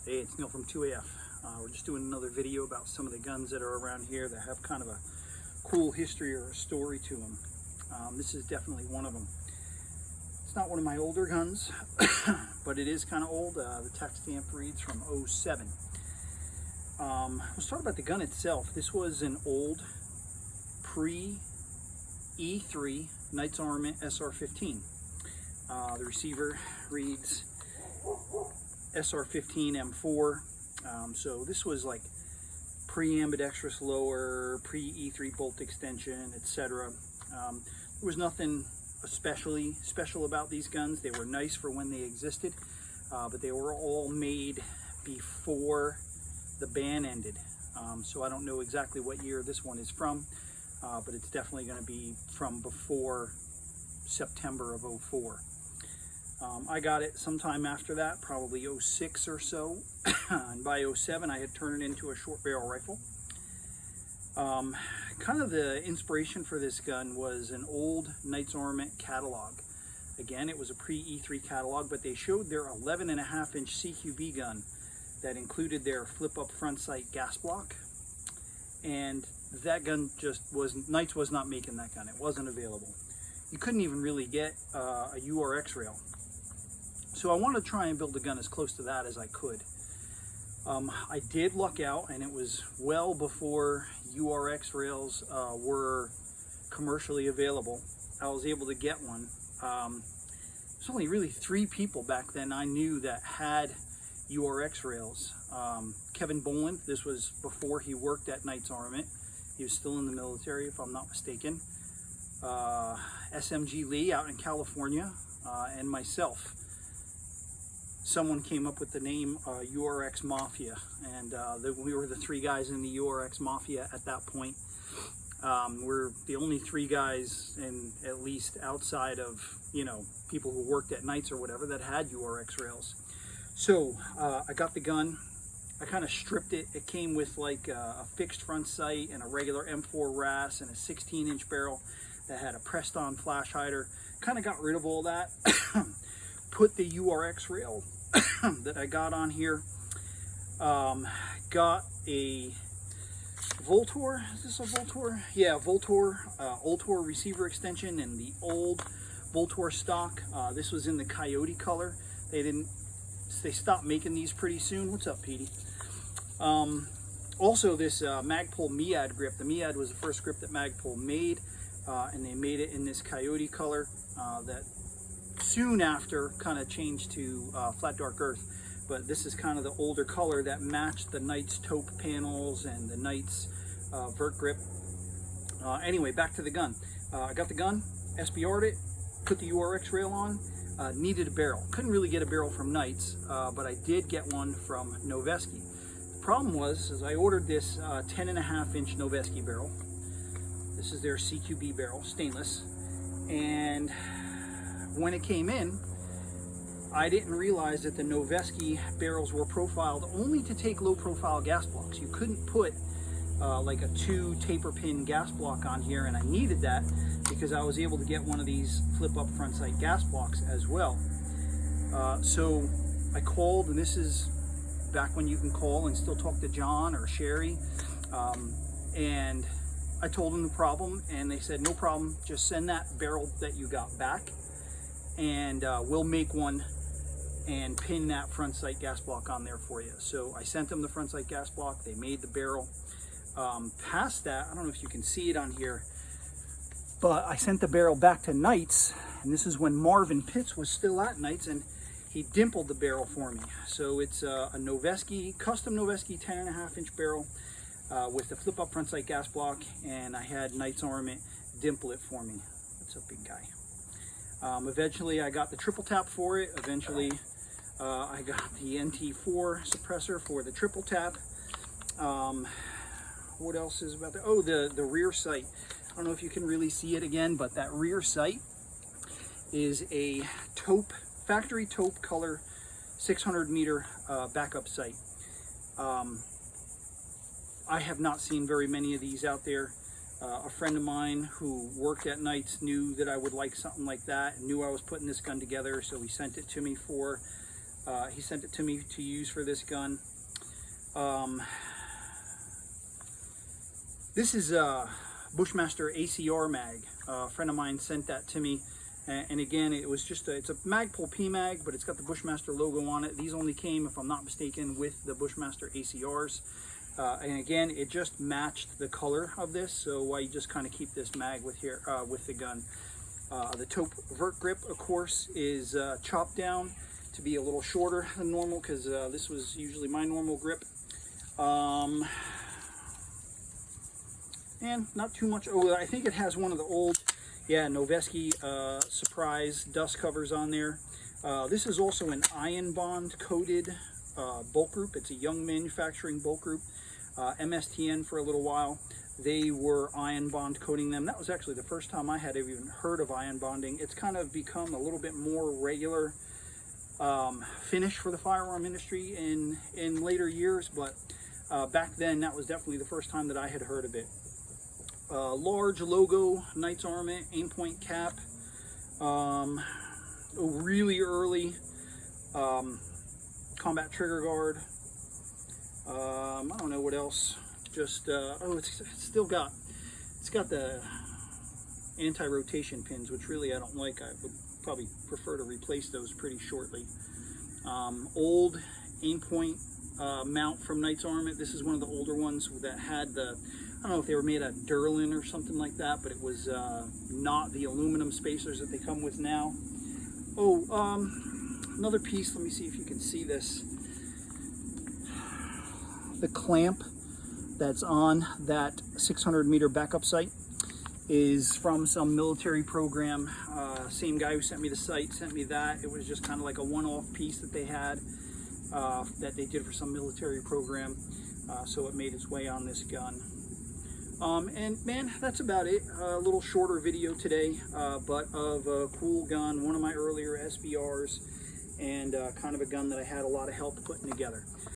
Hey, it's Neil from 2AF. We're just doing another video about some of the guns that are around here that have kind of a cool history or a story to them. This is definitely one of them. It's not one of my older guns, but it is kind of old. The tax stamp reads from '07. Let's talk about the gun itself. This was an old pre-E3 Knights Armament SR-15. The receiver reads SR-15 M4. So this was like pre-ambidextrous lower, pre-E3 bolt extension, etc. There was nothing especially special about these guns. They were nice for when they existed, but they were all made before the ban ended. So I don't know exactly what year this one is from, but it's definitely going to be from before September of '04. I got it sometime after that, probably '06 or so, and by '07 I had turned it into a short barrel rifle. Kind of the inspiration for this gun was an old Knights Armament catalog. Again, it was a pre-E3 catalog, but they showed their 11.5-inch CQB gun that included their flip-up front sight gas block, and that gun Knights was not making that gun. It wasn't available. You couldn't even really get a URX rail. So I wanted to try and build a gun as close to that as I could. I did luck out, and it was well before URX rails were commercially available. I was able to get one. There's only really 3 people back then I knew that had URX rails. Kevin Boland, this was before he worked at Knights Armament. He was still in the military, if I'm not mistaken. SMG Lee out in California, and myself. Someone came up with the name URX Mafia, and we were the 3 guys in the URX Mafia at that point. We're the only 3 guys, and at least outside of, you know, people who worked at Knights or whatever, that had URX rails. So I got the gun. I kind of stripped it. It came with like a fixed front sight and a regular M4 RAS and a 16-inch barrel that had a pressed on flash hider. Kind of got rid of all that. Put the URX rail that I got on here. Got a Voltor. Is this a Voltor? Yeah, Voltor, Ultor receiver extension and the old Voltor stock. This was in the Coyote color. They stopped making these pretty soon. What's up, Petey? Also, this Magpul Miad grip. The Miad was the first grip that Magpul made, and they made it in this Coyote color that soon after kind of changed to flat dark earth. But this is kind of the older color that matched the Knights taupe panels and the Knights vert grip. Anyway, back to the gun. I got the gun, SBR'd it, put the URX rail on. Needed a barrel. Couldn't really get a barrel from Knights, but I did get one from Noveski. The problem was, I ordered this 10.5-inch Noveski barrel. This is their CQB barrel, stainless. And when it came in, I didn't realize that the Noveski barrels were profiled only to take low-profile gas blocks. You couldn't put like a 2 taper pin gas block on here, and I needed that because I was able to get one of these flip-up front sight gas blocks as well. So I called, and this is back when you can call and still talk to John or Sherry, and I told them the problem, and they said, no problem, just send that barrel that you got back, and we'll make one and pin that front sight gas block on there for you. So I sent them the front sight gas block. They made the barrel. Past that, I don't know if you can see it on here, but I sent the barrel back to Knights, and this is when Marvin Pitts was still at Knights, and he dimpled the barrel for me. So it's a Noveski, custom Noveski 10.5-inch barrel with the flip-up front sight gas block, and I had Knights Armament dimple it for me. What's up, big guy? Eventually I got the triple tap for it. Eventually I got the NT4 suppressor for the triple tap. What else is about there? Oh, the rear sight. I don't know if you can really see it again, but that rear sight is a taupe, factory taupe color 600 meter backup sight. I have not seen very many of these out there. A friend of mine who worked at Knights knew that I would like something like that, and knew I was putting this gun together, so he sent it to me for He sent it to me to use for this gun. This is a Bushmaster ACR mag. A friend of mine sent that to me, and again, it was just it's a Magpul PMag, but it's got the Bushmaster logo on it. These only came, if I'm not mistaken, with the Bushmaster ACRs. And again, it just matched the color of this, so I just kind of keep this mag with here with the gun. The taupe vert grip, of course, is chopped down to be a little shorter than normal, because this was usually my normal grip. And not too much. Oh, I think it has one of the old, Noveski Surprise dust covers on there. This is also an iron bond coated bolt group. It's a young manufacturing bolt group. MSTN for a little while. They were iron bond coating them. That was actually the first time I had even heard of iron bonding. It's kind of become a little bit more regular finish for the firearm industry in later years, but back then that was definitely the first time that I had heard of it. Large logo, Knights Armament, aimpoint cap, really early combat trigger guard. I don't know what else. Just it's got the anti-rotation pins, which really I don't like. I would probably prefer to replace those pretty shortly. Old aimpoint mount from Knights Armament. This is one of the older ones that had the, I don't know if they were made out of Durlin or something like that, but it was not the aluminum spacers that they come with now. Another piece, let me see if you can see this. The clamp that's on that 600-meter backup sight is from some military program. Same guy who sent me the sight sent me that. It was just kind of like a one-off piece that they had that they did for some military program. So it made its way on this gun. And man, that's about it. A little shorter video today, but of a cool gun, one of my earlier SBRs, and kind of a gun that I had a lot of help putting together.